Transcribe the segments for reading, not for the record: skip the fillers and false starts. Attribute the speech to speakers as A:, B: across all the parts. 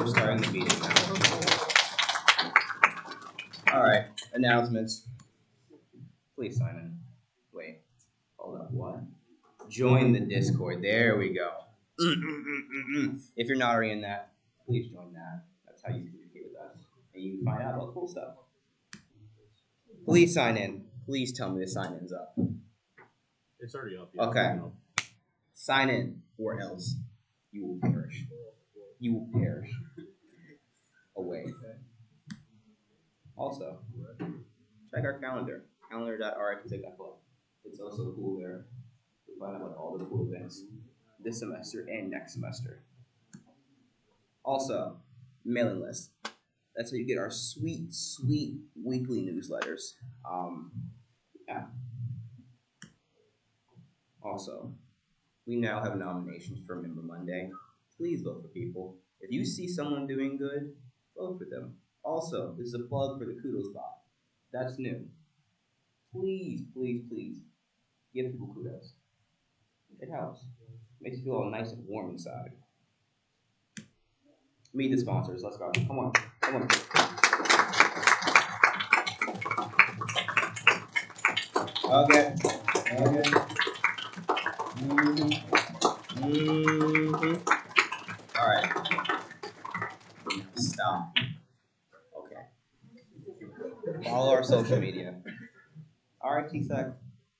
A: We're starting the meeting now. All right, announcements. Please sign in. Wait, hold up, what? Join the Discord. There we go. If you're not already in that, please join that. That's how you communicate with us. And you can find out about cool stuff. Please sign in. Please tell me the sign in's up.
B: It's already up. Yeah.
A: Okay. Sign in, or else you will perish. You will perish. Away. Also, check our calendar. Calendar.rxtech.club. It's also cool there to find out about all the cool events this semester and next semester. Also, mailing list. That's how you get our sweet, sweet weekly newsletters. Yeah. Also, we now have nominations for Member Monday. Please vote for people. If you see someone doing good, vote for them. Also, this is a plug for the Kudos bot. That's new. Please, please, please, give people kudos. It helps. Makes you feel all nice and warm inside. Meet the sponsors. Let's go. Come on. Come on. Okay. Okay. All right. Stop. Okay. Follow our social media. RITSec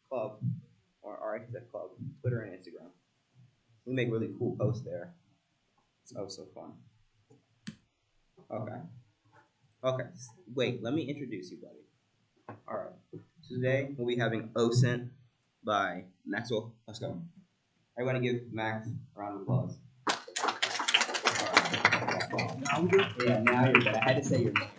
A: Club or RITSec Club, Twitter and Instagram. We make really cool posts there. It's oh so fun. Okay. Okay. Wait, let me introduce you, buddy. All right. Today we'll be having OSINT by Maxwell Fusco. Everybody give Max a round of applause. All right. Now I'm good? Yeah, now you're good. I had to say your name.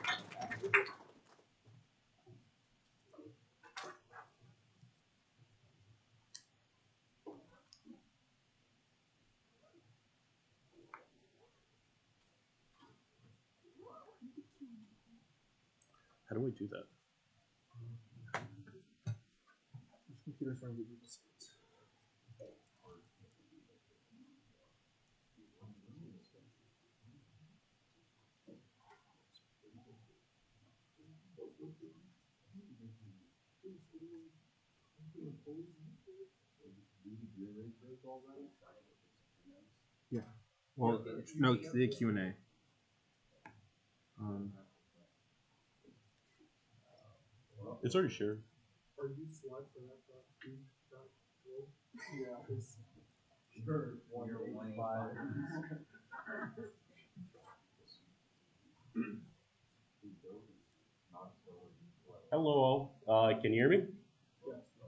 B: How do I do that?
C: Computer's trying to give you the seats. Yeah. Well, no, the Q&A.
B: It's already shared.
C: Are you slide for that? Yeah. Sure. 185.
B: Hello, can you hear me?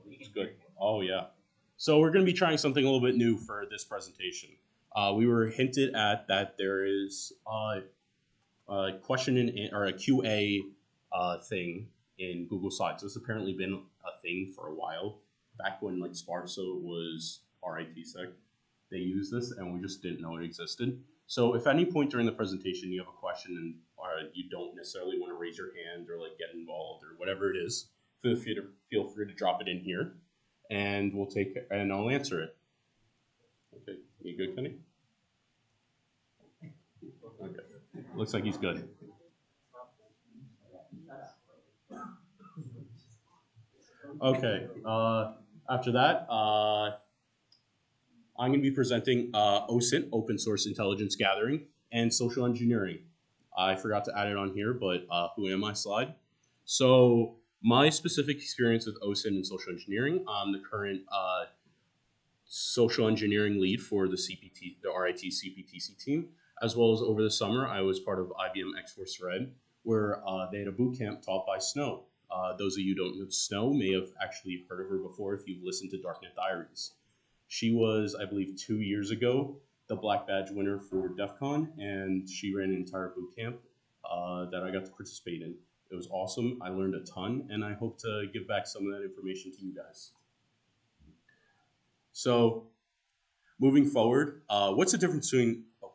B: Yes. Good. Oh, yeah. So we're going to be trying something a little bit new for this presentation. We were hinted at that there is a question or a QA thing in Google Slides. This has apparently been a thing for a while. Back when like Sparso was RITSec, they used this and we just didn't know it existed. So if at any point during the presentation you have a question and you don't necessarily want to raise your hand or like get involved or whatever it is, feel free to drop it in here and I'll answer it. Okay, you good, Kenny? Okay, looks like he's good. Okay, after that, I'm going to be presenting OSINT, Open Source Intelligence Gathering, and Social Engineering. I forgot to add it on here, but who am I slide. So my specific experience with OSINT and social engineering, I'm the current social engineering lead for the RIT CPTC team, as well as over the summer, I was part of IBM X-Force Red, where they had a boot camp taught by Snow. Those of you who don't know Snow may have actually heard of her before if you've listened to Darknet Diaries. She was, I believe, 2 years ago, the Black Badge winner for DEF CON, and she ran an entire boot camp that I got to participate in. It was awesome. I learned a ton, and I hope to give back some of that information to you guys. So, moving forward, what's the difference between... Oh.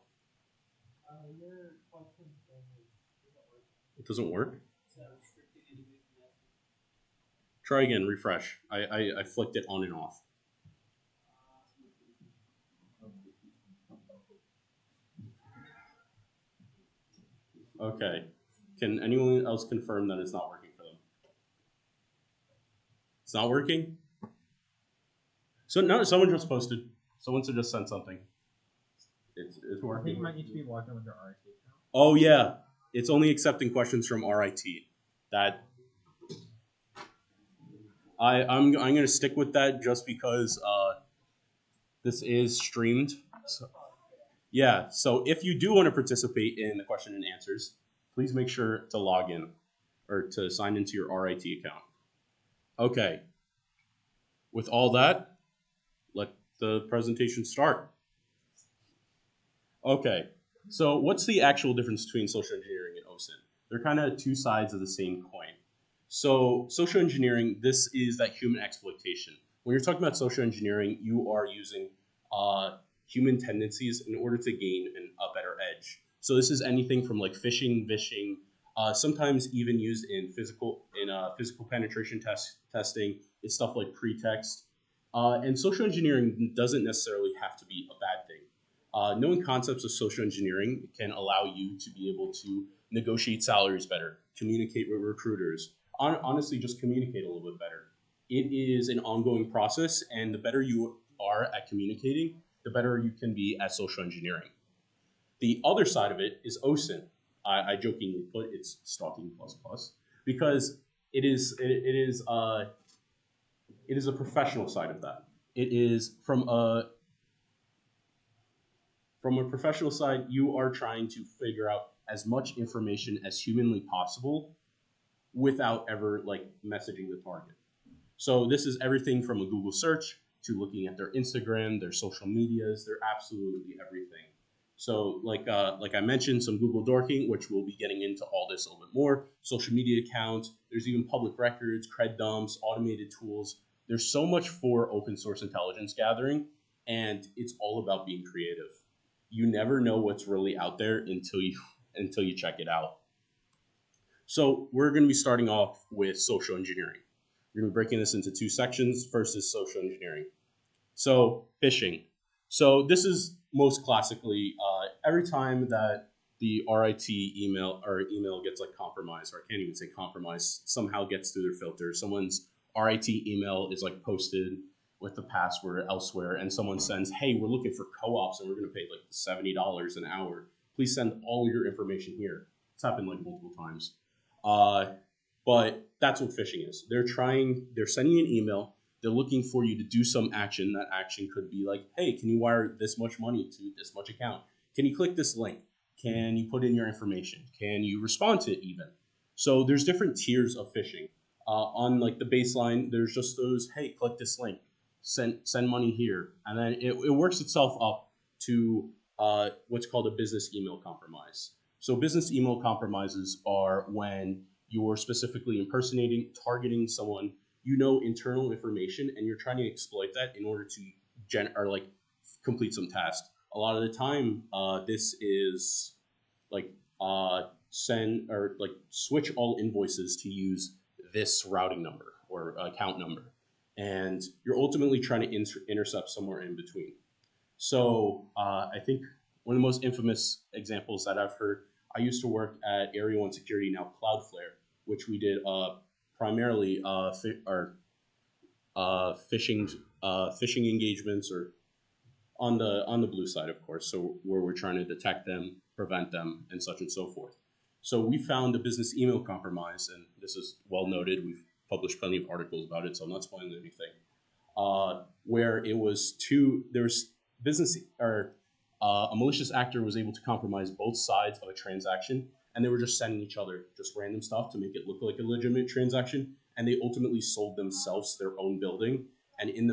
B: It doesn't work? Try again, refresh. I flicked it on and off. Okay. Can anyone else confirm that it's not working for them? It's not working? So no, someone just posted. Someone should just send something. It's
C: I think
B: working.
C: you might need to be logged in with your RIT account.
B: Oh yeah. It's only accepting questions from RIT. That I'm gonna stick with that just because this is streamed. So, yeah, so if you do want to participate in the question and answers, please make sure to log in or to sign into your RIT account. Okay, with all that, let the presentation start. Okay, so what's the actual difference between social engineering and OSINT? They're kind of two sides of the same coin. So social engineering, this is that human exploitation. When you're talking about social engineering, you are using human tendencies in order to gain a better edge. So this is anything from like phishing, vishing, sometimes even used in physical penetration testing. It's stuff like pretext. And social engineering doesn't necessarily have to be a bad thing. Knowing concepts of social engineering can allow you to be able to negotiate salaries better, communicate with recruiters, honestly, just communicate a little bit better. It is an ongoing process, and the better you are at communicating, the better you can be at social engineering. The other side of it is OSINT. I jokingly put it's stalking plus plus because it is a professional side of that. It is from a professional side, you are trying to figure out as much information as humanly possible without ever like messaging the target. So this is everything from a Google search to looking at their Instagram, their social medias, their absolutely everything. So like I mentioned, some Google Dorking, which we'll be getting into all this a little bit more, social media accounts, there's even public records, cred dumps, automated tools. There's so much for open source intelligence gathering, and it's all about being creative. You never know what's really out there until you check it out. So we're going to be starting off with social engineering. We're going to be breaking this into two sections. First is social engineering. So phishing. So this is most classically every time that the RIT email gets like compromised, or I can't even say compromised, somehow gets through their filter. Someone's RIT email is like posted with the password elsewhere, and someone sends, "Hey, we're looking for co-ops, and we're going to pay like $70 an hour. Please send all your information here." It's happened like multiple times. But that's what phishing is. They're sending an email. They're looking for you to do some action. That action could be like, "Hey, can you wire this much money to this much account? Can you click this link? Can you put in your information? Can you respond to it even?" So there's different tiers of phishing. On like the baseline, there's just those, "Hey, click this link, send money here," and then it works itself up to what's called a business email compromise. So business email compromises are when you're specifically impersonating, targeting someone, internal information, and you're trying to exploit that in order to complete some task. A lot of the time, this is like send or like switch all invoices to use this routing number or account number, and you're ultimately trying to intercept somewhere in between. So I think one of the most infamous examples that I've heard. I used to work at Area 1 Security, now Cloudflare, which we did primarily phishing engagements, or on the blue side, of course. So where we're trying to detect them, prevent them, and such and so forth. So we found a business email compromise, and this is well noted. We've published plenty of articles about it, so I'm not spoiling anything. Where it was there's business or a malicious actor was able to compromise both sides of a transaction, and they were just sending each other just random stuff to make it look like a legitimate transaction, and they ultimately sold themselves their own building, and in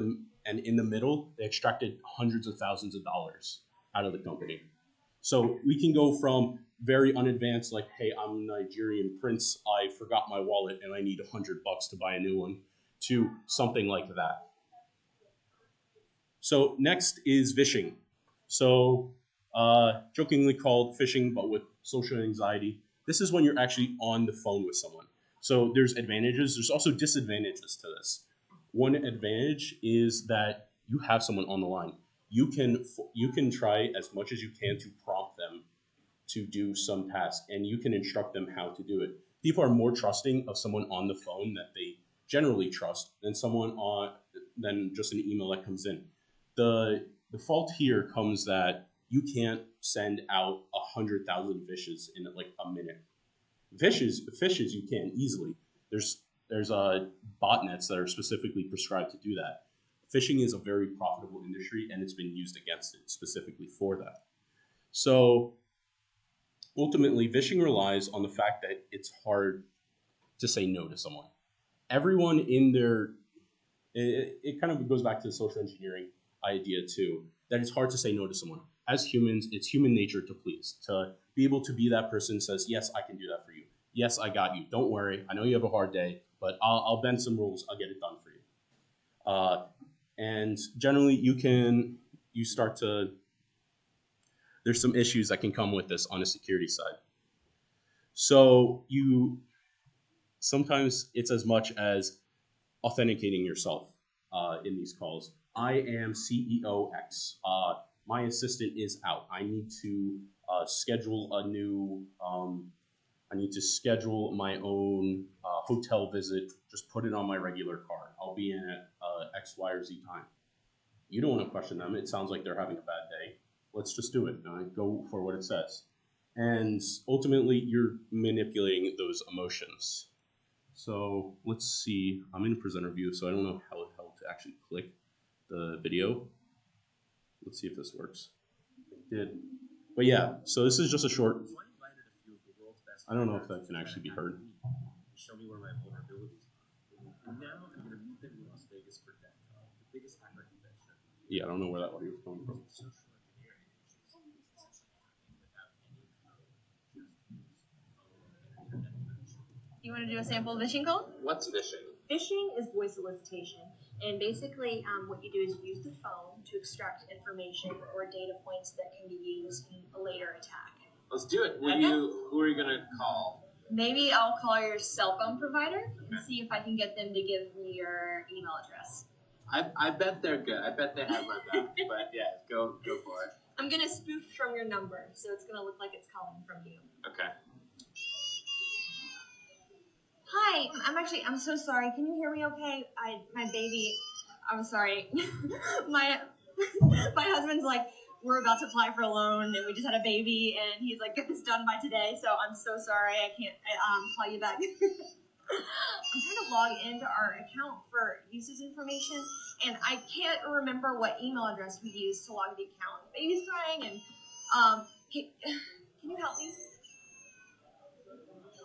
B: the middle they extracted hundreds of thousands of dollars out of the company. So we can go from very unadvanced, like, "Hey, I'm a Nigerian prince, I forgot my wallet and I need $100 to buy a new one," to something like that. So next is vishing. So jokingly called phishing, but with social anxiety. This is when you're actually on the phone with someone. So there's advantages. There's also disadvantages to this. One advantage is that you have someone on the line. You can try as much as you can to prompt them to do some task, and you can instruct them how to do it. People are more trusting of someone on the phone that they generally trust than just an email that comes in. The fault here comes that you can't send out 100,000 fishes in like a minute. Fishes you can easily. There's botnets that are specifically prescribed to do that. Phishing is a very profitable industry, and it's been used against it specifically for that. So ultimately, phishing relies on the fact that it's hard to say no to someone. Everyone in their, it kind of goes back to the social engineering idea too, that it's hard to say no to someone. As humans, it's human nature to please, to be able to be that person who says, yes, I can do that for you. Yes, I got you. Don't worry. I know you have a hard day, but I'll bend some rules. I'll get it done for you. And generally, there's some issues that can come with this on the security side. So sometimes it's as much as authenticating yourself in these calls. I am CEO X. My assistant is out. I need to schedule my own hotel visit. Just put it on my regular card. I'll be in at X, Y, or Z time. You don't want to question them. It sounds like they're having a bad day. Let's just do it. Go for what it says. And ultimately, you're manipulating those emotions. So let's see. I'm in presenter view, so I don't know how the hell to actually click the video. Let's see if this works. It did. But yeah, so this is just a short. I don't know if that can actually be heard.
D: Show me where my vulnerabilities are. Now I'm going to meet them in Las Vegas for DEFCON, the biggest hacker convention.
B: Yeah, I don't know where that audio is coming from.
D: Social engineering, which is essentially happening without any code, just use phone and internet connection.
E: You want to do a sample phishing code?
D: What's phishing?
E: Phishing is voice solicitation, and basically what you do is use the phone to extract information or data points that can be used in a later attack.
D: Let's do it. Who are you going to call?
E: Maybe I'll call your cell phone provider and see if I can get them to give me your email address.
D: I bet they're good. I bet they have my back. But yeah, go for it.
E: I'm going to spoof from your number, so it's going to look like it's calling from you.
D: Okay.
E: Hi, I'm so sorry. Can you hear me okay? I'm sorry. my husband's like, we're about to apply for a loan and we just had a baby and he's like, get this done by today. So I'm so sorry. I can't call you back. I'm trying to log into our account for usage information and I can't remember what email address we used to log the account. Baby's crying and, can you help me?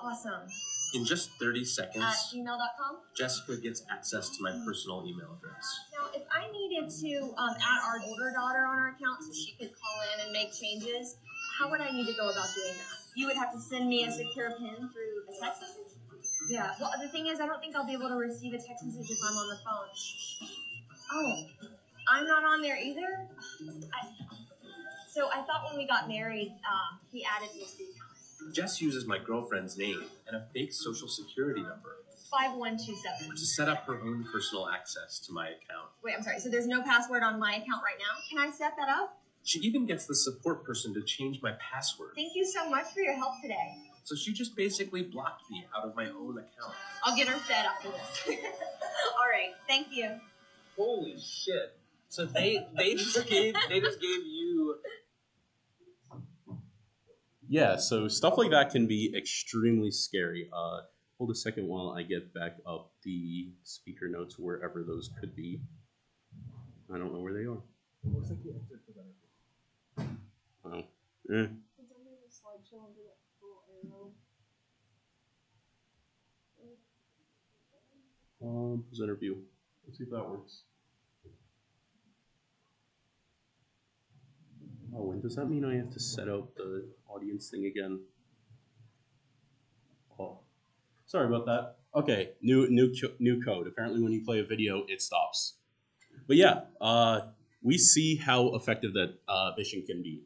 E: Awesome.
D: In just 30 seconds,
E: At gmail.com?
D: Jessica gets access to my personal email address.
E: Now, if I needed to add our older daughter on our account so she could call in and make changes, how would I need to go about doing that? You would have to send me a secure PIN through a text message? Yeah. Well, the thing is, I don't think I'll be able to receive a text message if I'm on the phone. Oh, I'm not on there either? So I thought when we got married, he added me to the account.
D: Jess uses my girlfriend's name and a fake social security number
E: 5127.
D: to set up her own personal access to my account.
E: Wait, I'm sorry. So there's no password on my account right now? Can I set that up?
D: She even gets the support person to change my password.
E: Thank you so much for your help today.
D: So she just basically blocked me out of my own account.
E: I'll get her fed after this. All right. Thank you.
D: Holy shit. So they just gave you.
B: Yeah, so stuff like that can be extremely scary. Hold a second while I get back up the speaker notes wherever those could be. I don't know where they are.
C: Looks like you entered presenter.
B: Oh.
F: It's under the slideshow under that little arrow.
B: Presenter view. Let's see if that works. Oh, and does that mean I have to set up the audience thing again? Oh, sorry about that. Okay, new code. Apparently, when you play a video, it stops. But yeah, we see how effective that phishing can be.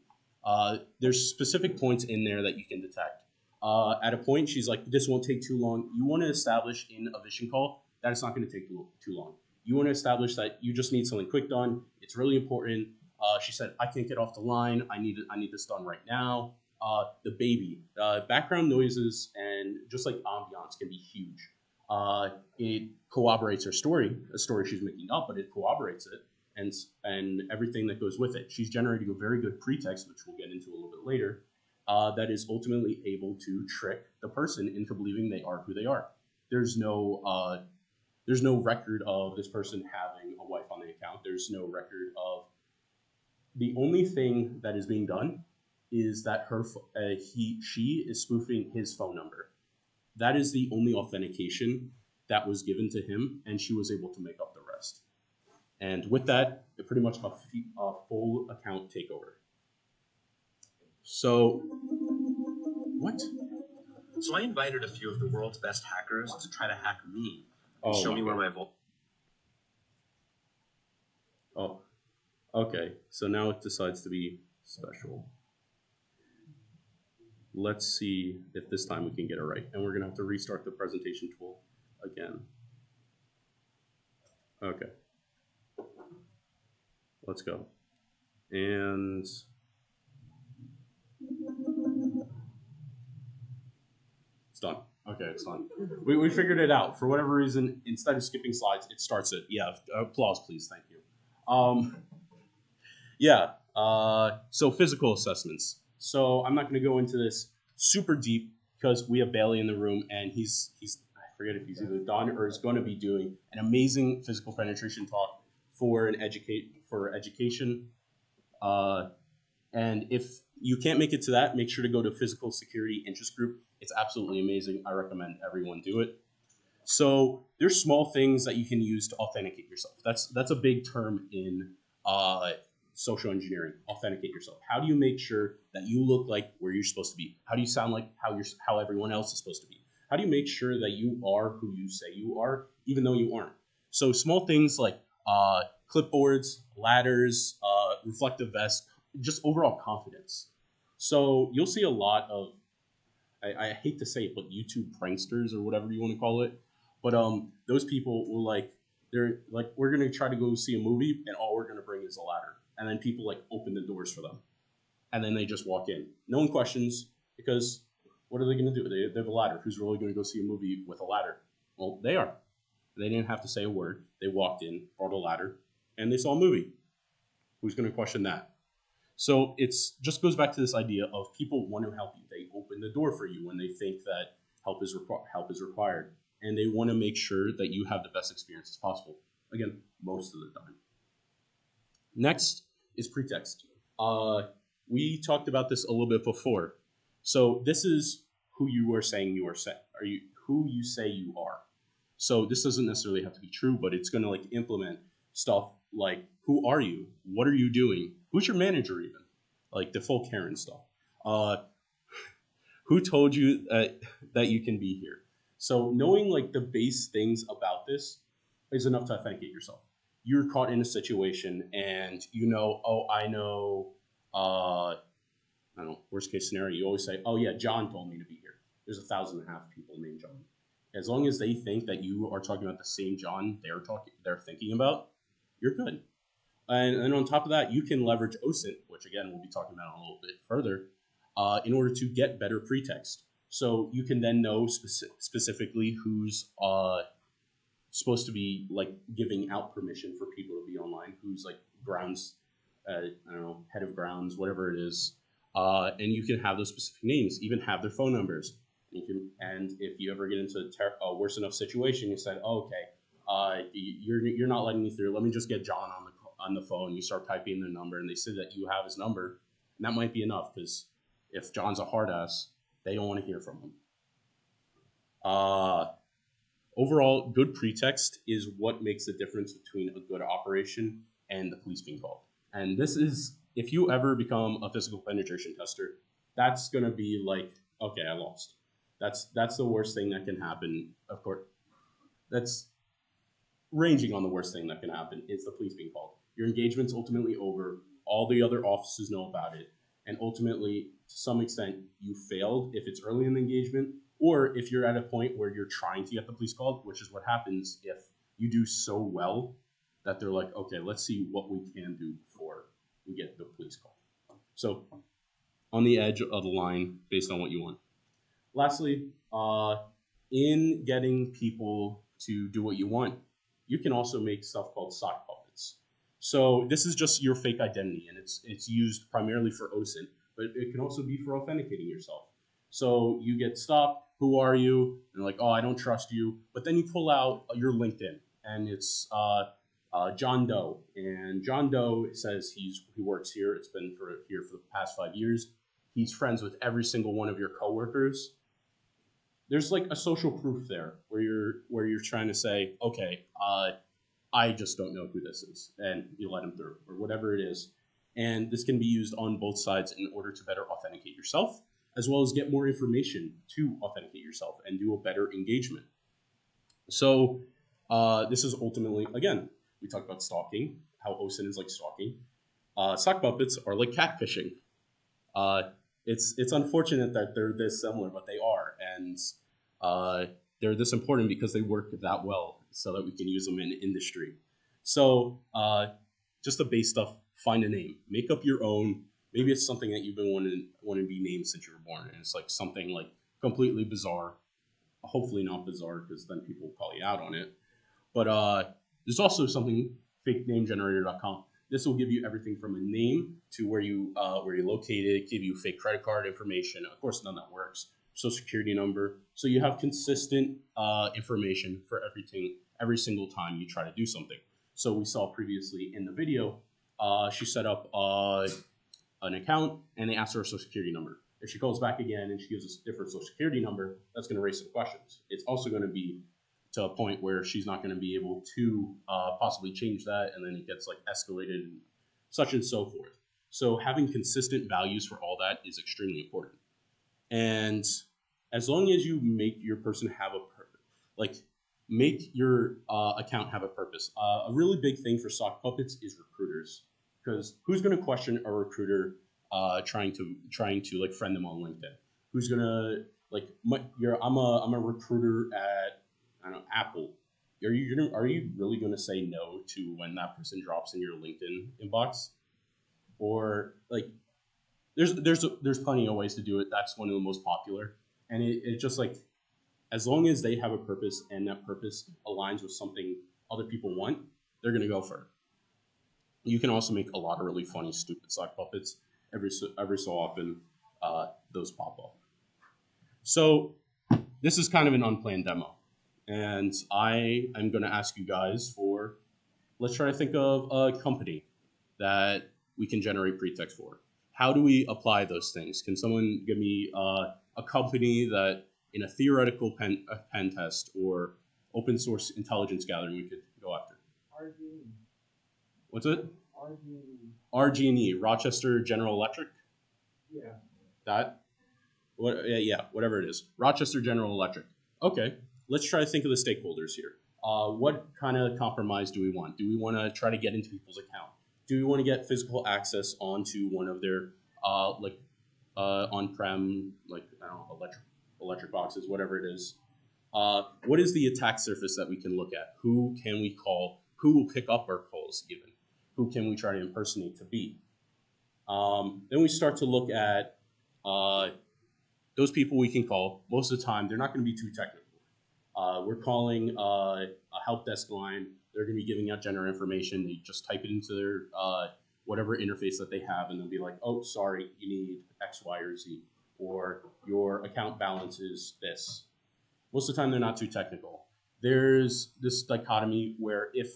B: There's specific points in there that you can detect. At a point, she's like, "This won't take too long." You want to establish in a phishing call that it's not going to take too long. You want to establish that you just need something quick done. It's really important. She said, "I can't get off the line. I need this done right now." the baby. Background noises and just like ambiance can be huge. It corroborates her story, a story she's making up, but it corroborates it and everything that goes with it. She's generating a very good pretext, which we'll get into a little bit later, that is ultimately able to trick the person into believing they are who they are. There's no record of this person having a wife on the account. There's no record of. The only thing that is being done is that she is spoofing his phone number. That is the only authentication that was given to him, and she was able to make up the rest. And with that, it pretty much a full account takeover. So, what?
G: So I invited a few of the world's best hackers to try to hack me and
B: Oh
G: show me
B: my
G: where
B: God.
G: my
B: Oh, okay. So now it decides to be special. Let's see if this time we can get it right. And we're going to have to restart the presentation tool again. Okay. Let's go. And it's done. Okay, it's done. We figured it out. For whatever reason, instead of skipping slides, it starts it. Yeah, applause, please. Thank you. So physical assessments. So I'm not going to go into this super deep because we have Bailey in the room, and he's I forget if he's either done or is going to be doing an amazing physical penetration talk for education. And if you can't make it to that, make sure to go to Physical Security Interest Group. It's absolutely amazing. I recommend everyone do it. So there's small things that you can use to authenticate yourself. That's a big term in social engineering. Authenticate yourself. How do you make sure that you look like where you're supposed to be? How do you sound like how everyone else is supposed to be? How do you make sure that you are who you say you are, even though you aren't? So small things like clipboards, ladders, reflective vests, just overall confidence. So you'll see a lot of, I hate to say it, but YouTube pranksters or whatever you want to call it. But those people will they're like, we're gonna try to go see a movie, and all we're gonna bring is a ladder, and then people open the doors for them, and then they just walk in. No one questions because what are they gonna do? They have a ladder. Who's really gonna go see a movie with a ladder? Well, they are. They didn't have to say a word. They walked in, brought a ladder, and they saw a movie. Who's gonna question that? So it's just goes back to this idea of people want to help you. They open the door for you when they think that help is required, and they want to make sure that you have the best experience as possible. Again, most of the time. Next is pretext. We talked about this a little bit before. So this is who you are saying you are. Who you say you are. So this doesn't necessarily have to be true, but it's going to implement stuff like, who are you? What are you doing? Who's your manager even? Like the full Karen stuff. Who told you that you can be here? So knowing the base things about this is enough to authenticate yourself. You're caught in a situation and I know, I don't know, worst case scenario, you always say, oh yeah, John told me to be here. There's 1,500 people named John. As long as they think that you are talking about the same John they're thinking about, you're good. And on top of that, you can leverage OSINT, which again we'll be talking about a little bit further, in order to get better pretext. So you can then know specifically who's supposed to be giving out permission for people to be online, who's grounds, I don't know, head of grounds, whatever it is, and you can have those specific names, even have their phone numbers. And if you ever get into a worse enough situation, you said, oh, okay, you're not letting me through. Let me just get John on the phone. You start typing the number, and they say that you have his number, and that might be enough because if John's a hard ass, they don't want to hear from him. Overall, good pretext is what makes the difference between a good operation and the police being called. And this is, if you ever become a physical penetration tester, that's gonna be okay, I lost. That's the worst thing that can happen. Of course, that's ranging on the worst thing that can happen is the police being called. Your engagement's ultimately over. All the other officers know about it. And ultimately, to some extent, you failed if it's early in the engagement, or if you're at a point where you're trying to get the police called, which is what happens if you do so well that they're like, okay, let's see what we can do before we get the police called. So on the edge of the line based on what you want. Lastly, in getting people to do what you want, you can also make stuff called sock puppets. So this is just your fake identity, and it's used primarily for OSINT, but it can also be for authenticating yourself. So you get stopped. Who are you? And like, oh, I don't trust you. But then you pull out your LinkedIn, and it's John Doe, and John Doe says he works here. It's been here for the past 5 years. He's friends with every single one of your coworkers. There's like a social proof there where you're trying to say, okay, I just don't know who this is, and you let him through or whatever it is. And this can be used on both sides in order to better authenticate yourself, as well as get more information to authenticate yourself and do a better engagement. So this is ultimately, again, we talked about stalking, how OSINT is like stalking. Sock puppets are like catfishing. It's unfortunate that they're this similar, but they are, and they're this important because they work that well, so that we can use them in industry. So just the base stuff: find a name, make up your own. Maybe it's something that you've been wanting to be named since you were born, and it's like something like completely bizarre. Hopefully not bizarre, because then people will call you out on it. But there's also something, fakenamegenerator.com. This will give you everything from a name to where you're located, give you fake credit card information. Of course, none that works. Social security number. So you have consistent information for everything every single time you try to do something. So we saw previously in the video, she set up an account and they asked her social security number. If she calls back again and she gives us a different social security number, that's going to raise some questions. It's also going to be to a point where she's not going to be able to possibly change that, and then it gets like escalated and such and so forth. So having consistent values for all that is extremely important. And as long as you make your person have a purpose, make your account have a purpose. A really big thing for sock puppets is recruiters, because who's going to question a recruiter trying to like friend them on LinkedIn? Who's gonna I'm a recruiter at, I don't know, Apple. Are you really going to say no to when that person drops in your LinkedIn inbox? Or like, there's plenty of ways to do it. That's one of the most popular, and it just like, as long as they have a purpose and that purpose aligns with something other people want, they're going to go for it. You can also make a lot of really funny, stupid sock puppets. Every so often, those pop up. So this is kind of an unplanned demo. And I am going to ask you guys let's try to think of a company that we can generate pretext for. How do we apply those things? Can someone give me a company that in a theoretical pen test or open source intelligence gathering we could go after?
C: RG&E.
B: What's it?
C: RG&E.
B: RG&E, Rochester General Electric?
C: Yeah.
B: That? Yeah, whatever it is. Rochester General Electric. Okay. Let's try to think of the stakeholders here. What kind of compromise do we want? Do we want to try to get into people's account? Do we want to get physical access onto one of their on-prem, I don't know, electric boxes, whatever it is? What is the attack surface that we can look at? Who can we call? Who will pick up our calls even? Who can we try to impersonate to be? Then we start to look at those people we can call. Most of the time, they're not going to be too technical. We're calling a help desk line. They're going to be giving out general information. They just type it into their whatever interface that they have, and they'll be like, oh, sorry, you need X, Y, or Z, or your account balance is this. Most of the time, they're not too technical. There's this dichotomy where if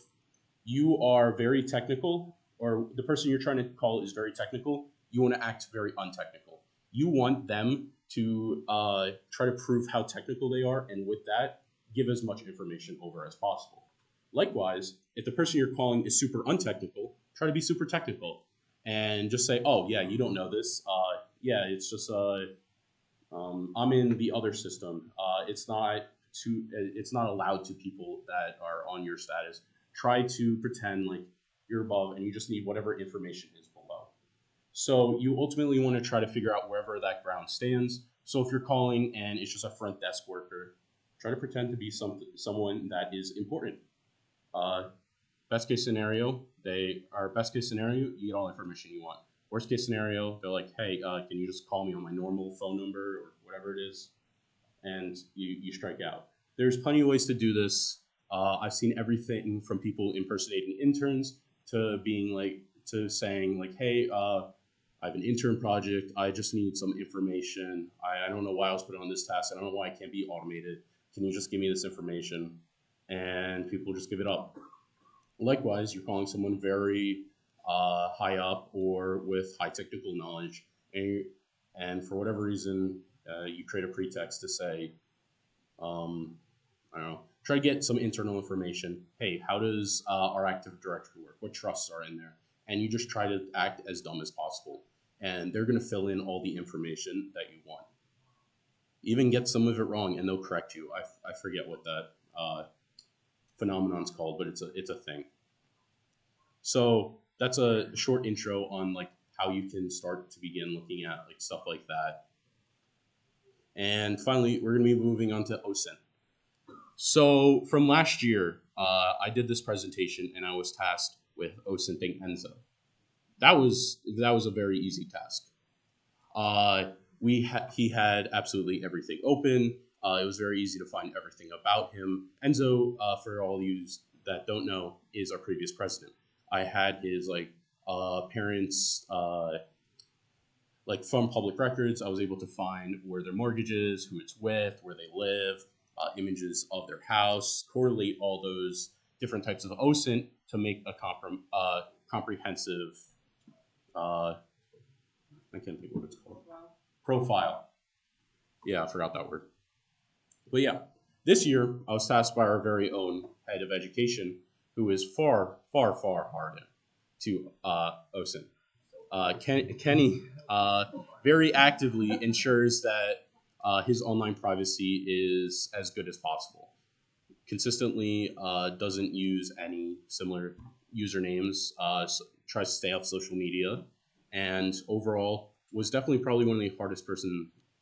B: you are very technical, or the person you're trying to call is very technical, you want to act very untechnical. You want them to try to prove how technical they are, and with that, give as much information over as possible. Likewise, if the person you're calling is super untechnical, try to be super technical and just say, oh, yeah, you don't know this. Yeah, it's just I'm in the other system. It's not allowed to people that are on your status. Try to pretend like you're above and you just need whatever information is below. So you ultimately want to try to figure out wherever that ground stands. So if you're calling and it's just a front desk worker, try to pretend to be someone that is important. Best case scenario, you get all the information you want. Worst case scenario, they're like, hey, can you just call me on my normal phone number or whatever it is, and you strike out. There's plenty of ways to do this. I've seen everything from people impersonating interns to being like to saying like, hey, I have an intern project. I just need some information. I don't know why I was put on this task. I don't know why it can't be automated. Can you just give me this information? And people just give it up. Likewise, you're calling someone very high up or with high technical knowledge, and for whatever reason, you create a pretext to say, I don't know, try to get some internal information. Hey, how does our Active Directory work? What trusts are in there? And you just try to act as dumb as possible. And they're going to fill in all the information that you want. Even get some of it wrong, and they'll correct you. I forget what that phenomenon's called, but it's a thing. So that's a short intro on like how you can start to begin looking at like stuff like that. And finally, we're going to be moving on to OSINT. So from last year, I did this presentation and I was tasked with OSINTing Enzo. That was a very easy task. He had absolutely everything open. It was very easy to find everything about him. Enzo, for all you that don't know, is our previous president. I had his parents from public records. I was able to find where their mortgages, who it's with, where they live, images of their house, correlate all those different types of OSINT to make a comprehensive. I can't think what it's called. Profile. Yeah, I forgot that word. But yeah, this year I was tasked by our very own head of education, who is far, far, far harder to OSINT. Kenny very actively ensures that his online privacy is as good as possible. Consistently doesn't use any similar usernames, tries to stay off social media, and overall was definitely probably one of the hardest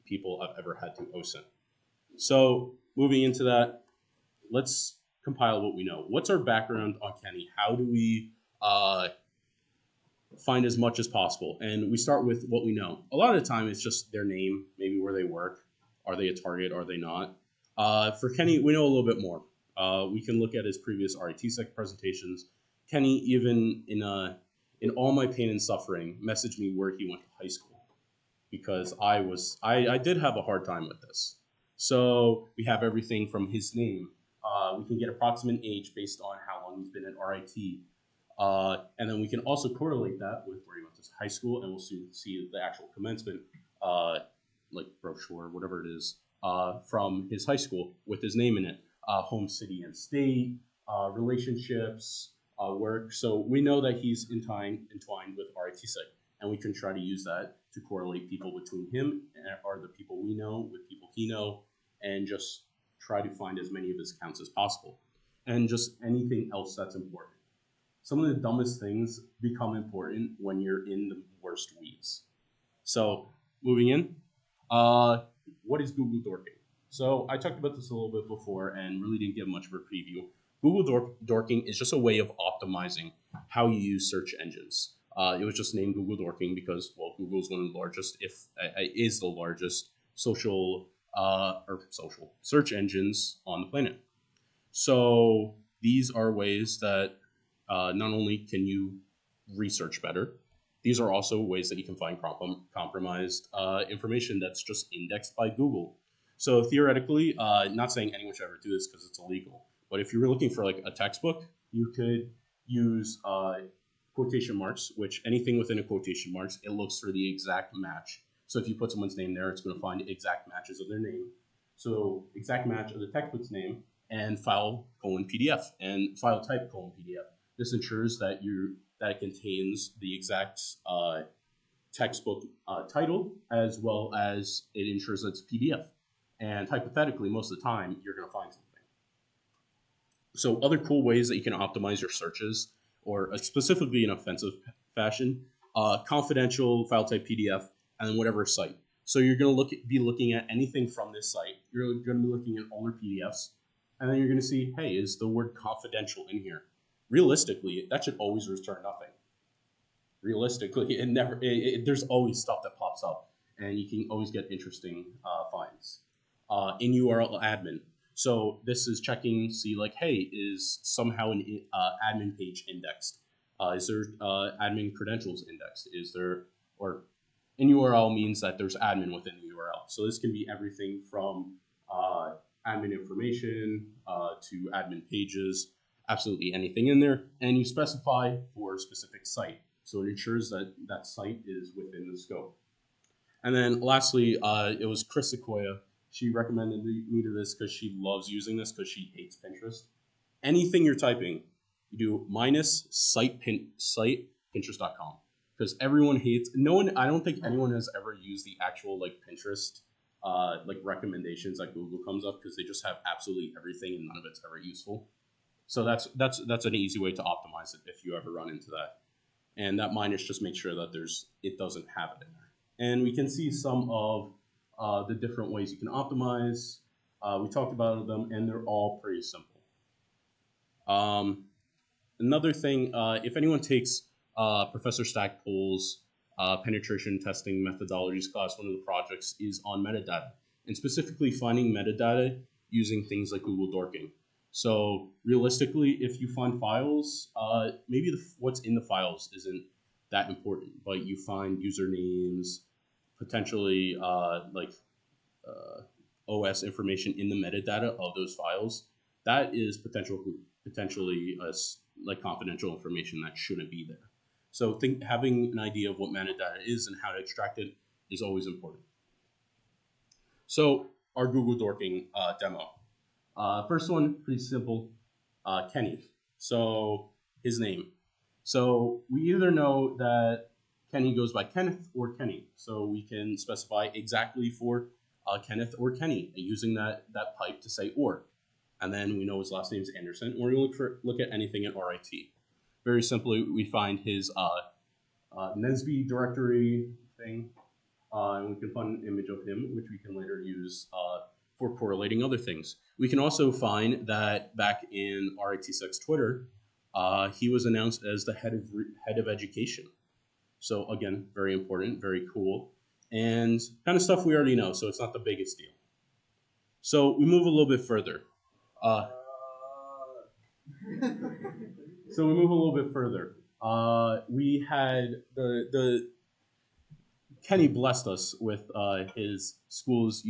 B: people I've ever had to OSINT. So moving into that, let's compile what we know. What's our background on Kenny? How do we find as much as possible? And we start with what we know. A lot of the time it's just their name, maybe where they work. Are they a target? Are they not? For Kenny, we know a little bit more. We can look at his previous RITSEC presentations. Kenny, even in all my pain and suffering, messaged me where he went to high school, because I did have a hard time with this. So we have everything from his name. We can get approximate age based on how long he's been at RIT. And then we can also correlate that with where he went to high school, and we'll soon see the actual commencement, brochure, whatever it is, from his high school with his name in it, home city and state, relationships, work. So we know that he's entwined with RITSEC, and we can try to use that to correlate people between him or the people we know with people he know, and just try to find as many of his accounts as possible, and just anything else that's important. Some of the dumbest things become important when you're in the worst weeds. So moving in, what is Google Dorking? So I talked about this a little bit before and really didn't give much of a preview. Google Dorking is just a way of optimizing how you use search engines. It was just named Google Dorking because, well, Google is one of the largest, is the largest social search engines on the planet. So these are ways that not only can you research better, these are also ways that you can find compromised information that's just indexed by Google. So theoretically, not saying anyone should ever do this because it's illegal, but if you were looking for like a textbook, you could use quotation marks, which anything within a quotation marks, it looks for the exact match. So if you put someone's name there, it's going to find exact matches of their name. So exact match of the textbook's name and file :PDF and file type :PDF. This ensures that it contains the exact textbook title, as well as it ensures that it's PDF. And hypothetically, most of the time, you're going to find something. So other cool ways that you can optimize your searches, or specifically in offensive fashion, confidential file type PDF, and then whatever site. So you're going to be looking at anything from this site. You're going to be looking at all their PDFs, and then you're going to see, hey, is the word confidential in here? Realistically, that should always return nothing. realistically, there's always stuff that pops up, and you can always get interesting finds. In URL admin. So this is checking, see like, hey, is somehow an admin page indexed? Is there admin credentials indexed? Is there, or in URL means that there's admin within the URL. So this can be everything from admin information to admin pages, absolutely anything in there. And you specify for a specific site. So it ensures that that site is within the scope. And then lastly, it was Chris Sequoia. She recommended me to this because she loves using this because she hates Pinterest. Anything you're typing, you do minus site Pinterest.com, because everyone hates. No one. I don't think anyone has ever used the actual like Pinterest like recommendations that Google comes up, because they just have absolutely everything and none of it's ever useful. So that's an easy way to optimize it if you ever run into that. And that minus just makes sure that it doesn't have it in there. And we can see some of the different ways you can optimize. We talked about them, and they're all pretty simple. Another thing, if anyone takes Professor Stackpole's penetration testing methodologies class, one of the projects is on metadata, and specifically finding metadata using things like Google Dorking. So realistically, if you find files, maybe what's in the files isn't that important, but you find usernames, potentially OS information in the metadata of those files, that is potentially like confidential information that shouldn't be there. So having an idea of what metadata is and how to extract it is always important. So our Google Dorking demo. First one, pretty simple, Kenny. So his name. So we either know that Kenny goes by Kenneth or Kenny. So we can specify exactly for Kenneth or Kenny using that pipe to say or. And then we know his last name is Anderson. We're going to look at anything in RIT. Very simply, we find his Nesby directory thing, and we can find an image of him, which we can later use for correlating other things. We can also find that back in RIT6 Twitter, he was announced as the head of education. So again, very important, very cool, and kind of stuff we already know, so it's not the biggest deal. So we move a little bit further. We had Kenny blessed us with his schools,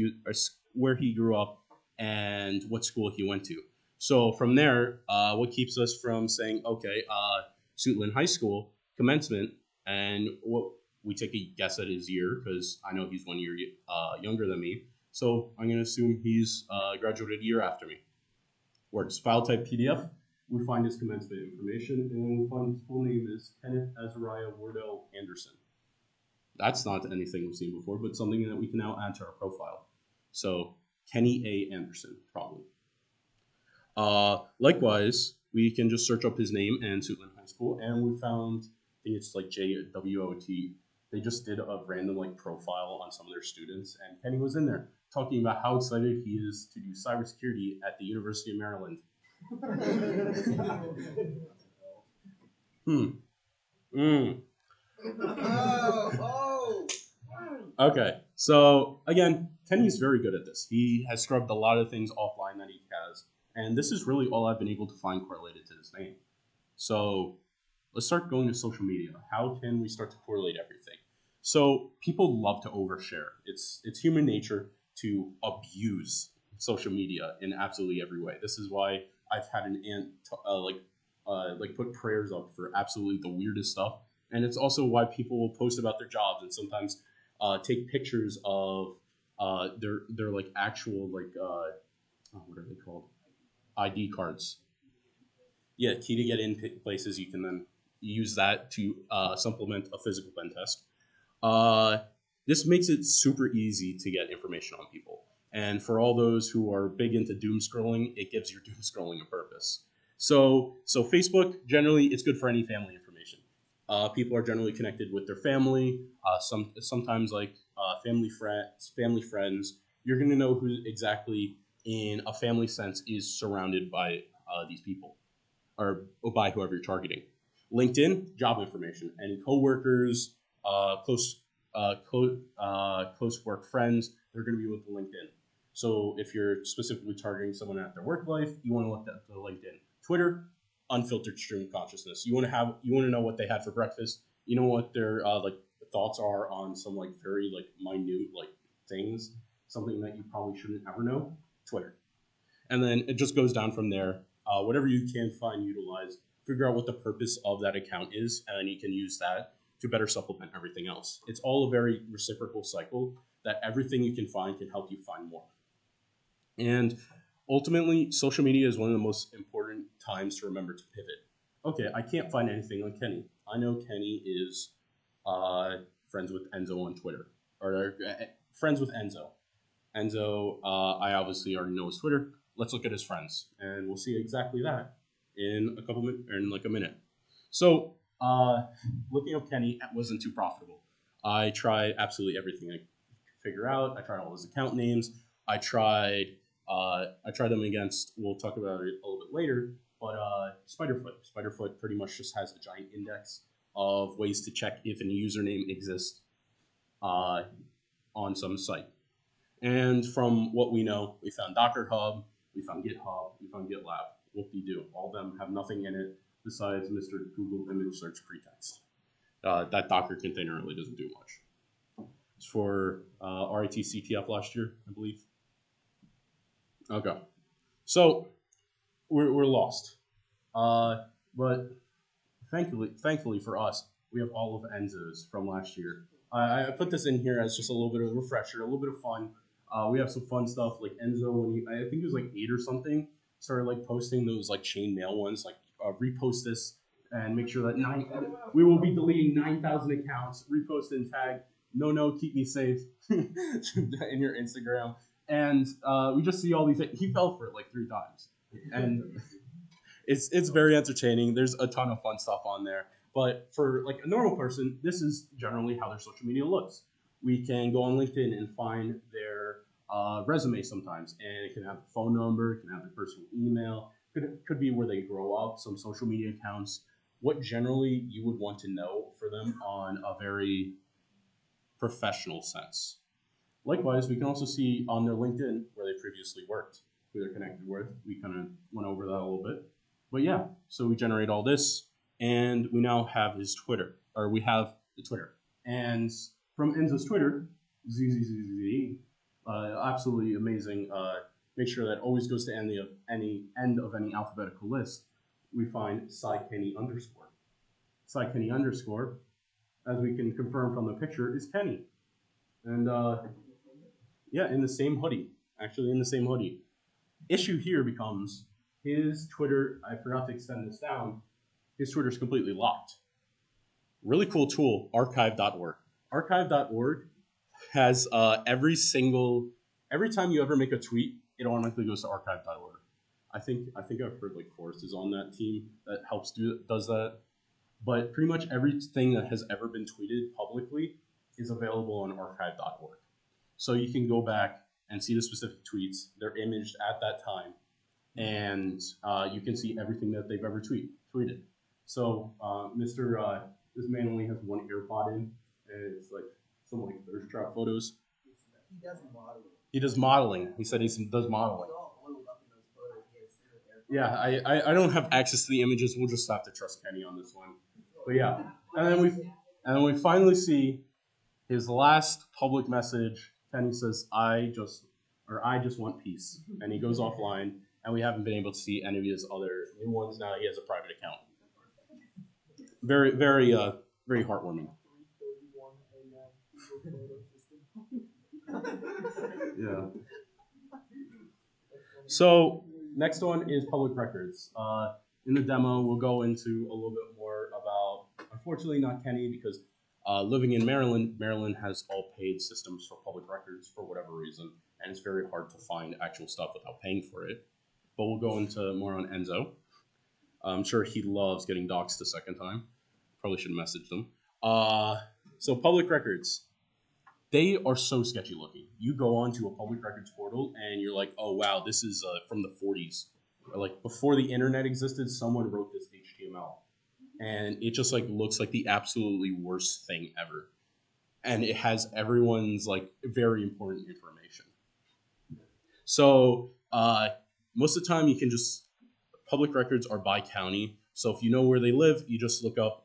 B: where he grew up and what school he went to. So from there, what keeps us from saying, okay, Suitland High School commencement, and what we take a guess at his year, because I know he's 1 year younger than me. So I'm going to assume he's graduated a year after me. Works. File type PDF. We find his commencement information, and we find his full name is Kenneth Azariah Wardell Anderson. That's not anything we've seen before, but something that we can now add to our profile. So Kenny A. Anderson, probably. Likewise, we can just search up his name and Suitland High School, and we found, I think it's like JWOT. They just did a random like profile on some of their students, and Kenny was in there talking about how excited he is to do cybersecurity at the University of Maryland. Okay, so again, Kenny's very good at this. He has scrubbed a lot of things offline that he has, and this is really all I've been able to find correlated to his name. So let's start going to social media. How can we start to correlate everything? So people love to overshare. It's human nature to abuse social media in absolutely every way. This is why I've had an aunt put prayers up for absolutely the weirdest stuff, and it's also why people will post about their jobs and sometimes take pictures of their like actual like what are they called? ID cards. Yeah, key to get in places. You can then use that to supplement a physical pen test. This makes it super easy to get information on people. And for all those who are big into doom scrolling, it gives your doom scrolling a purpose. So Facebook, generally, it's good for any family information. People are generally connected with their family. Sometimes like family friends. You're going to know who exactly, in a family sense, is surrounded by these people, or by whoever you're targeting. LinkedIn, job information. Any coworkers, close work friends, they're going to be with the LinkedIn. So if you're specifically targeting someone at their work life, you want to look at the LinkedIn. Twitter, unfiltered stream of consciousness. You want to know what they had for breakfast. You know what their thoughts are on some very minute things, something that you probably shouldn't ever know. Twitter, and then it just goes down from there. Whatever you can find, utilize, figure out what the purpose of that account is, and then you can use that to better supplement everything else. It's all a very reciprocal cycle that everything you can find can help you find more. And ultimately, social media is one of the most important times to remember to pivot. Okay, I can't find anything on Kenny. I know Kenny is friends with Enzo on Twitter, or friends with Enzo. Enzo, I obviously already know his Twitter. Let's look at his friends, and we'll see exactly that in a minute. So, looking up Kenny wasn't too profitable. I tried absolutely everything I could figure out. I tried all his account names. I tried them against. We'll talk about it a little bit later. But Spiderfoot. Spiderfoot pretty much just has a giant index of ways to check if a username exists on some site. And from what we know, we found Docker Hub, we found GitHub, we found GitLab. Whoop-de-doo. All of them have nothing in it besides Mr. Google image search pretext. That Docker container really doesn't do much. It's for RIT-CTF last year, I believe. Okay. So we're lost. But thankfully for us, we have all of Enzo's from last year. I put this in here as just a little bit of a refresher, a little bit of fun. We have some fun stuff like Enzo, when I think he was 8 or something, started posting those chain mail ones, repost this and make sure that we will be deleting 9,000 accounts, repost and tag, no, keep me safe in your Instagram. And we just see all these things. He fell for it 3 times. And it's very entertaining. There's a ton of fun stuff on there. But for a normal person, this is generally how their social media looks. We can go on LinkedIn and find their resume sometimes, and it can have a phone number, it can have their personal email, could be where they grow up, some social media accounts, what generally you would want to know for them on a very professional sense. Likewise, we can also see on their LinkedIn where they previously worked, who they're connected with. We kind of went over that a little bit. But yeah, so we generate all this, and we now have his Twitter, or we have the Twitter. And from Enzo's Twitter, absolutely amazing. Make sure that always goes to end of any alphabetical list. We find Kenny underscore. Kenny underscore, as we can confirm from the picture, is Kenny. And in the same hoodie. Actually, in the same hoodie. Issue here becomes his Twitter. I forgot to extend this down. His Twitter is completely locked. Really cool tool, archive.org. Archive.org has every time you ever make a tweet, it automatically goes to archive.org. I think I've heard Forrest is on that team that does that. But pretty much everything that has ever been tweeted publicly is available on archive.org. So you can go back and see the specific tweets. They're imaged at that time, and you can see everything that they've ever tweeted. So this man only has one AirPod in, and it's some thirst trap photos.
C: He does modeling.
B: He does modeling. He said he does modeling. Yeah, I don't have access to the images. We'll just have to trust Kenny on this one. But yeah, and then we finally see his last public message. Kenny says, "I just want peace," and he goes offline. And we haven't been able to see any of his other new ones. Now he has a private account. Very, very, very heartwarming. Yeah. So next one is public records. In the demo, we'll go into a little bit more about, unfortunately not Kenny, because living in Maryland, Maryland has all paid systems for public records for whatever reason, and it's very hard to find actual stuff without paying for it. But we'll go into more on Enzo. I'm sure he loves getting doxxed a second time. Probably should message them. So public records. They are so sketchy looking. You go onto a public records portal and you're like, oh wow, this is from the 40s. Or before the internet existed, someone wrote this HTML. and it just like looks like the absolutely worst thing ever. And it has everyone's like very important information. So most of the time you can just public records are by county. So if you know where they live, you just look up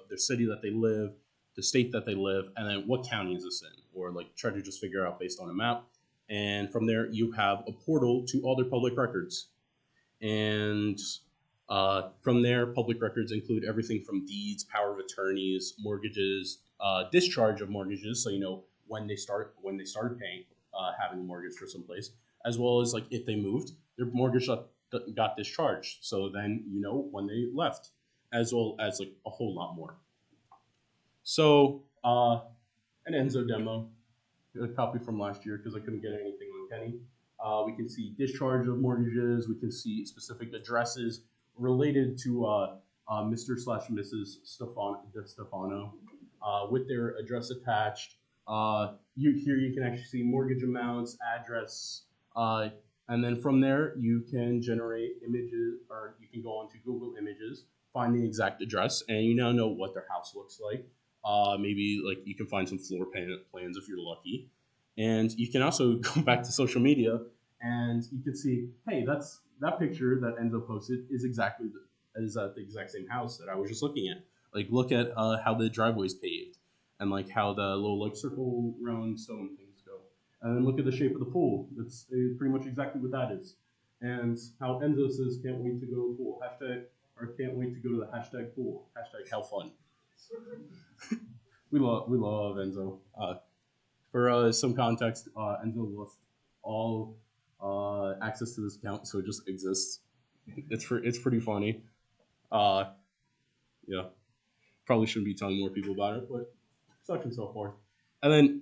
B: the city that they live, the state that they live, and then what county is this in, or like try to just figure out based on a map. And from there, you have a portal to all their public records. And from there, public records include everything from deeds, power of attorneys, mortgages, discharge of mortgages, so you know when they started paying, having a mortgage for some place, as well as like if they moved, their mortgage got discharged. So then you know when they left, as well as like a whole lot more. So an Enzo demo, a copy from last year because I couldn't get anything on Kenny. We can see discharge of mortgages. We can see specific addresses related to Mr./Mrs. Stefano with their address attached. Here you can actually see mortgage amounts, address, and then from there you can generate images, or you can go onto Google Images, find the exact address, and you now know what their house looks like. Maybe like you can find some floor plans if you're lucky. And you can also go back to social media and you can see, hey, that picture that Enzo posted is exactly the exact same house that I was just looking at. Like look at how the driveway's paved and like how the little like circle round stone things go. And then look at the shape of the pool. That's pretty much exactly what that is. And how Enzo says, can't wait to go to the pool. Can't wait to go to the hashtag pool. Hashtag how fun. we love Enzo. For some context, Enzo lost all access to this account, so it just exists. It's pretty funny. Yeah, probably shouldn't be telling more people about it, but such and so forth. And then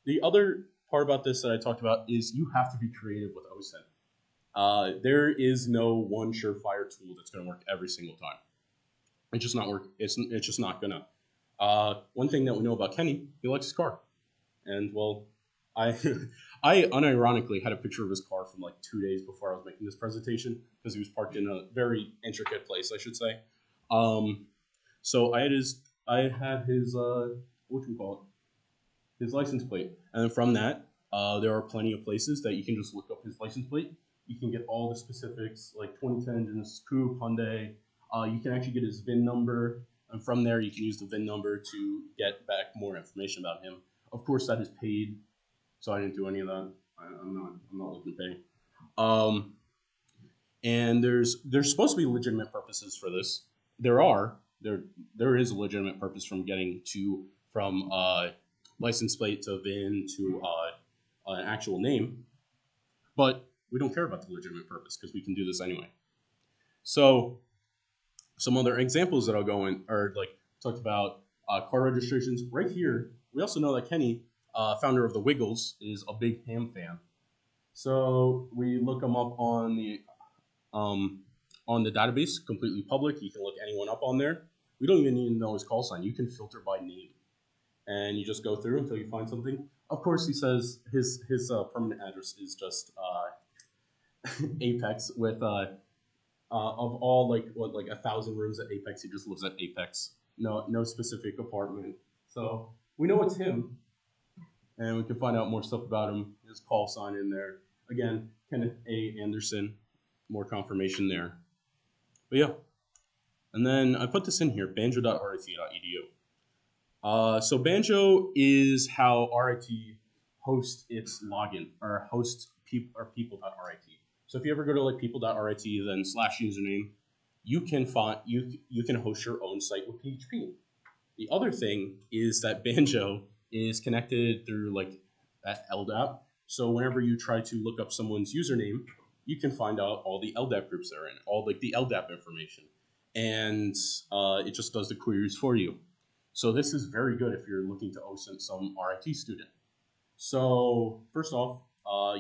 B: the other part about this that I talked about is you have to be creative with OSINT. There is no one surefire tool that's going to work every single time. It's just not work. It's just not gonna. One thing that we know about Kenny, he likes his car, and well, I I unironically had a picture of his car from like 2 days before I was making this presentation because he was parked in a very intricate place, I should say. So I had his what you call it, his license plate, and then from that, there are plenty of places that you can just look up his license plate. You can get all the specifics, like 2010 engines, coupe, Hyundai. You can actually get his VIN number, and from there you can use the VIN number to get back more information about him. Of course, that is paid, so I didn't do any of that. I'm not looking to pay. And there's supposed to be legitimate purposes for this. There is a legitimate purpose from getting from license plate to VIN to an actual name, but we don't care about the legitimate purpose because we can do this anyway. So some other examples that I'll go in are like talked about car registrations. Right here, we also know that Kenny, founder of the Wiggles, is a big Ham fan. So we look him up on the database, completely public. You can look anyone up on there. We don't even need to know his call sign. You can filter by name, and you just go through until you find something. Of course, he says his permanent address is just Apex with of all like 1,000 rooms at Apex, he just lives at Apex. No specific apartment. So we know it's him, and we can find out more stuff about him. His call sign in there. Again, Kenneth A. Anderson. More confirmation there. But yeah, and then I put this in here, banjo.rit.edu. So Banjo is how RIT hosts its login, or hosts people.rit. So if you ever go to like people.rit, then /username, you can host your own site with PHP. The other thing is that Banjo is connected through like that LDAP. So whenever you try to look up someone's username, you can find out all the LDAP groups they're in, all like the LDAP information, and it just does the queries for you. So this is very good if you're looking to OSINT some RIT student. So first off,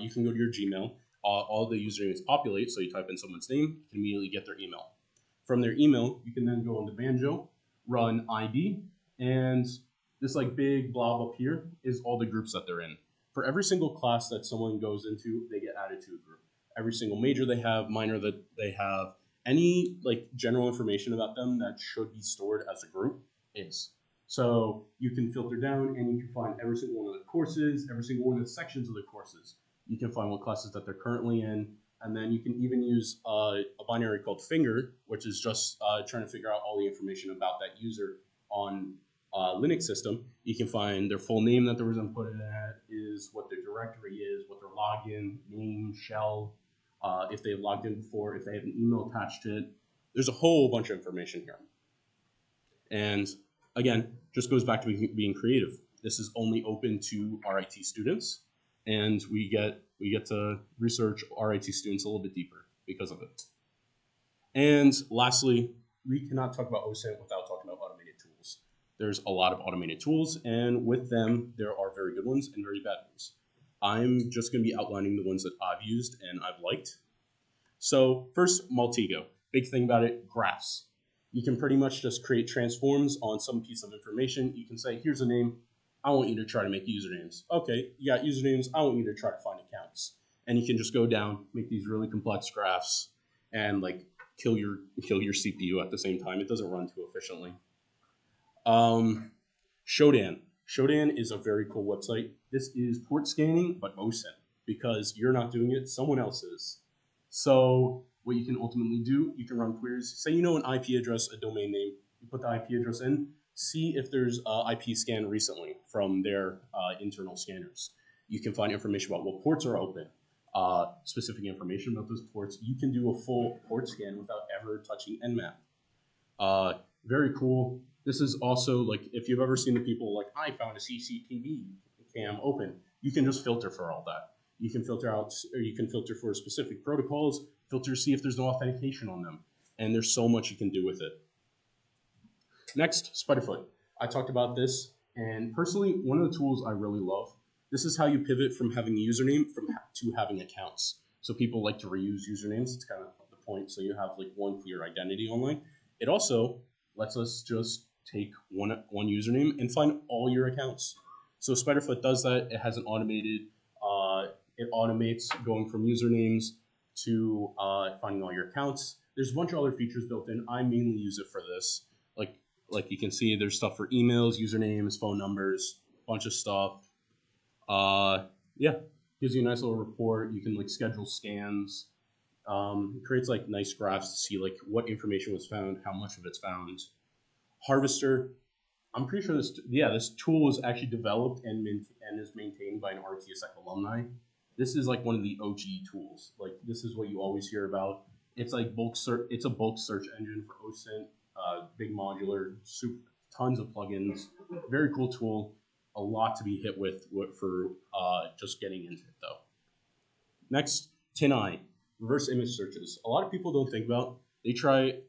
B: you can go to your Gmail. All the usernames populate, so you type in someone's name, you can immediately get their email. From their email, you can then go into Banjo, run ID, and this like big blob up here is all the groups that they're in. For every single class that someone goes into, they get added to a group. Every single major they have, minor that they have, any like general information about them that should be stored as a group is. So you can filter down and you can find every single one of the courses, every single one of the sections of the courses. You can find what classes that they're currently in, and then you can even use a binary called finger, which is just trying to figure out all the information about that user on Linux system. You can find their full name that there was inputted at, is what their directory is, what their login, name, shell, if they've logged in before, if they have an email attached to it. There's a whole bunch of information here. And again, just goes back to being creative. This is only open to RIT students, and we get to research RIT students a little bit deeper because of it. And lastly, we cannot talk about OSINT without talking about automated tools. There's a lot of automated tools, and with them, there are very good ones and very bad ones. I'm just going to be outlining the ones that I've used and I've liked. So first, Maltego. Big thing about it, graphs. You can pretty much just create transforms on some piece of information. You can say, here's a name. I want you to try to make usernames. Okay, you got usernames. I want you to try to find accounts. And you can just go down, make these really complex graphs, and like kill your CPU at the same time. It doesn't run too efficiently. Shodan. Shodan is a very cool website. This is port scanning, but OSINT, because you're not doing it, someone else is. So what you can ultimately do, you can run queries. Say you know an IP address, a domain name. You put the IP address in, see if there's IP scan recently from their internal scanners. You can find information about what ports are open, specific information about those ports. You can do a full port scan without ever touching Nmap. Very cool. This is also like, if you've ever seen the people like, I found a CCTV cam open, you can just filter for all that. You can filter out, or you can filter for specific protocols, filter, see if there's no authentication on them. And there's so much you can do with it. Next, Spiderfoot. I talked about this, and personally, one of the tools I really love, this is how you pivot from having a username to having accounts. So people like to reuse usernames. It's kind of the point. So you have like one clear identity online. It also lets us just take one username and find all your accounts. So Spiderfoot does that. It has an automated, it automates going from usernames to finding all your accounts. There's a bunch of other features built in. I mainly use it for this. Like you can see, there's stuff for emails, usernames, phone numbers, bunch of stuff. Yeah, gives you a nice little report. You can like schedule scans. It creates like nice graphs to see like what information was found, how much of it's found. Harvester. I'm pretty sure this tool was actually developed and is maintained by an RTSec alumni. This is like one of the OG tools. Like this is what you always hear about. It's like bulk search. It's a bulk search engine for OSINT. Big modular, tons of plugins. Very cool tool. A lot to be hit with for just getting into it though. Next, TinEye, reverse image searches. A lot of people don't think about. They try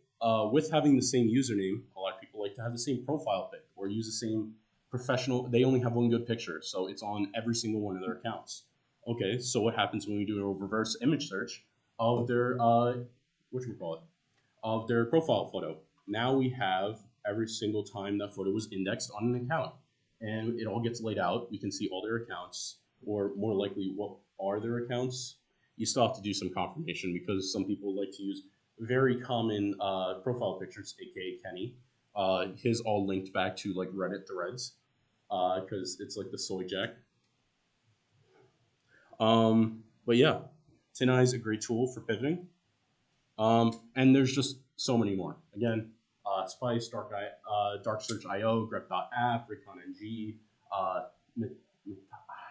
B: with having the same username. A lot of people like to have the same profile pic or use the same professional. They only have one good picture, so it's on every single one of their accounts. Okay, so what happens when we do a reverse image search of their of their profile photo? Now we have every single time that photo was indexed on an account, and it all gets laid out. We can see all their accounts, or more likely, what are their accounts. You still have to do some confirmation because some people like to use very common profile pictures, aka Kenny. His all linked back to like Reddit threads because it's like the soy jack. But yeah, TinEye is a great tool for pivoting. And there's just so many more. Again, Spice, Dark Search IO, grep.app, ReckonNG, I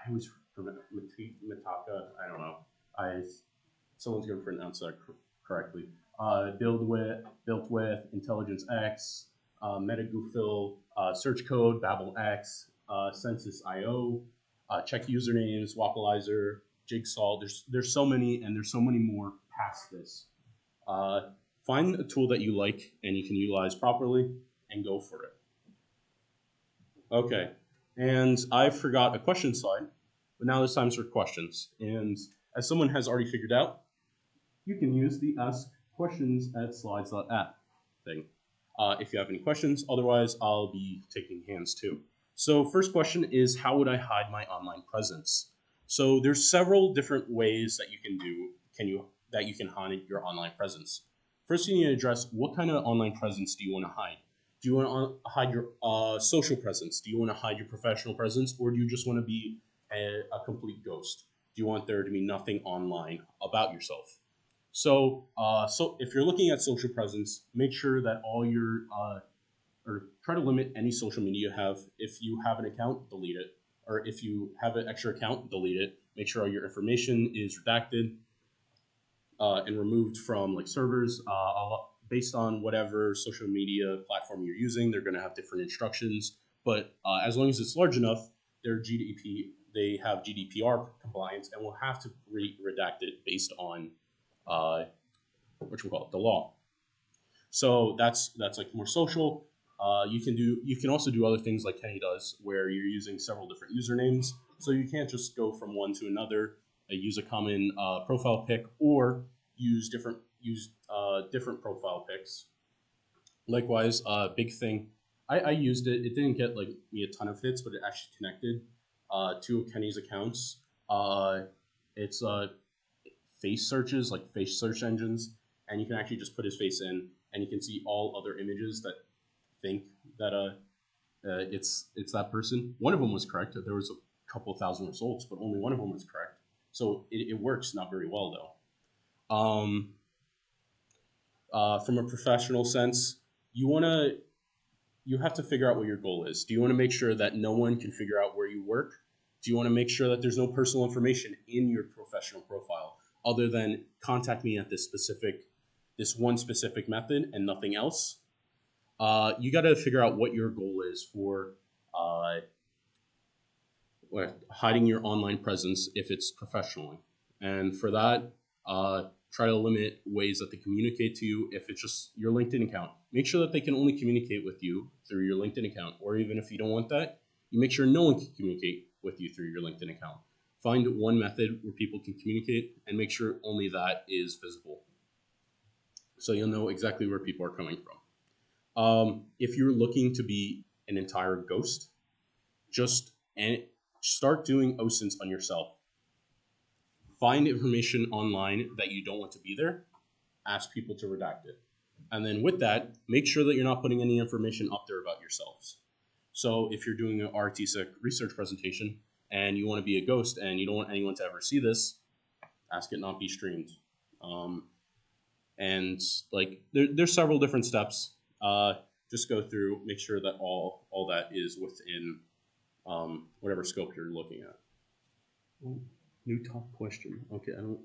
B: always forget Mitaka. I don't know. Someone's going to pronounce that correctly. Built with Intelligence X, MetaGoofil, Search Code, BabelX, Census IO, Check Usernames, Wapalizer, Jigsaw. There's so many, and there's so many more past this. Find a tool that you like and you can utilize properly and go for it. Okay, and I forgot a question slide, but now it's time for questions. And as someone has already figured out, you can use the Ask Questions at Slides.app thing if you have any questions. Otherwise, I'll be taking hands too. So first question is, how would I hide my online presence? So there's several different ways that you can hide your online presence. first you need to address what kind of online presence do you want to hide. Do you want to hide your social presence? Do you want to hide your professional presence? Or do you just want to be a complete ghost? Do you want there to be nothing online about yourself? So, so if you're looking at social presence, make sure that all your, or try to limit any social media you have. If you have an account, delete it. Or if you have an extra account, delete it. Make sure all your information is redacted and removed from like servers. Based on whatever social media platform you're using, they're going to have different instructions. But as long as it's large enough, they have GDPR compliance and will have to redact it based on the law. So that's like more social. You can also do other things like Kenny does, where you're using several different usernames. So you can't just go from one to another. Use a common profile pic, or use different profile pics. Likewise, big thing. I used it. It didn't get like me a ton of hits, but it actually connected two of Kenny's accounts. It's face searches, like face search engines, and you can actually just put his face in, and you can see all other images that think that it's that person. One of them was correct. There was a couple thousand results, but only one of them was correct. So it works, not very well though. From a professional sense, you have to figure out what your goal is. Do you want to make sure that no one can figure out where you work? Do you want to make sure that there's no personal information in your professional profile other than contact me at this one specific method and nothing else? You got to figure out what your goal is for hiding your online presence if it's professionally. And for that, try to limit ways that they communicate to you. If it's just your LinkedIn account, make sure that they can only communicate with you through your LinkedIn account. Or even if you don't want that, you make sure no one can communicate with you through your LinkedIn account. Find one method where people can communicate and make sure only that is visible, so you'll know exactly where people are coming from. If you're looking to be an entire ghost, just start doing OSINTs on yourself. Find information online that you don't want to be there, ask people to redact it. And then with that, make sure that you're not putting any information up there about yourselves. So if you're doing an RTSEC research presentation and you want to be a ghost and you don't want anyone to ever see this, ask it not be streamed. And like there's several different steps. Just go through, make sure that all that is within whatever scope you're looking at. Ooh, new top question. Okay, I don't.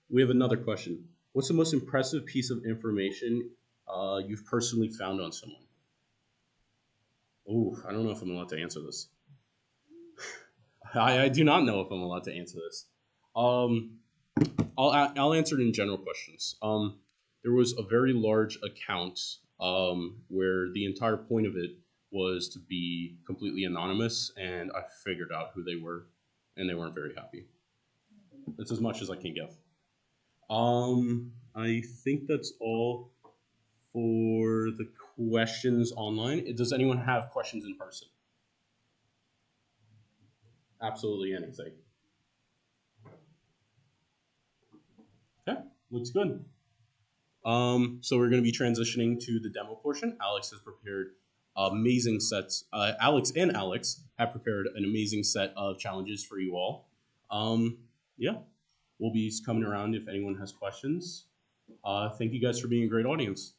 B: We have another question. What's the most impressive piece of information you've personally found on someone? Oh, I don't know if I'm allowed to answer this. I do not know if I'm allowed to answer this. I'll answer it in general questions. There was a very large account where the entire point of it was to be completely anonymous, and I figured out who they were, and they weren't very happy. That's as much as I can give. I think that's all for the questions online. Does anyone have questions in person? Absolutely anything. Okay, looks good. So we're going to be transitioning to the demo portion. Alex has prepared amazing sets. Alex have prepared an amazing set of challenges for you all. Yeah, we'll be coming around if anyone has questions. Thank you guys for being a great audience.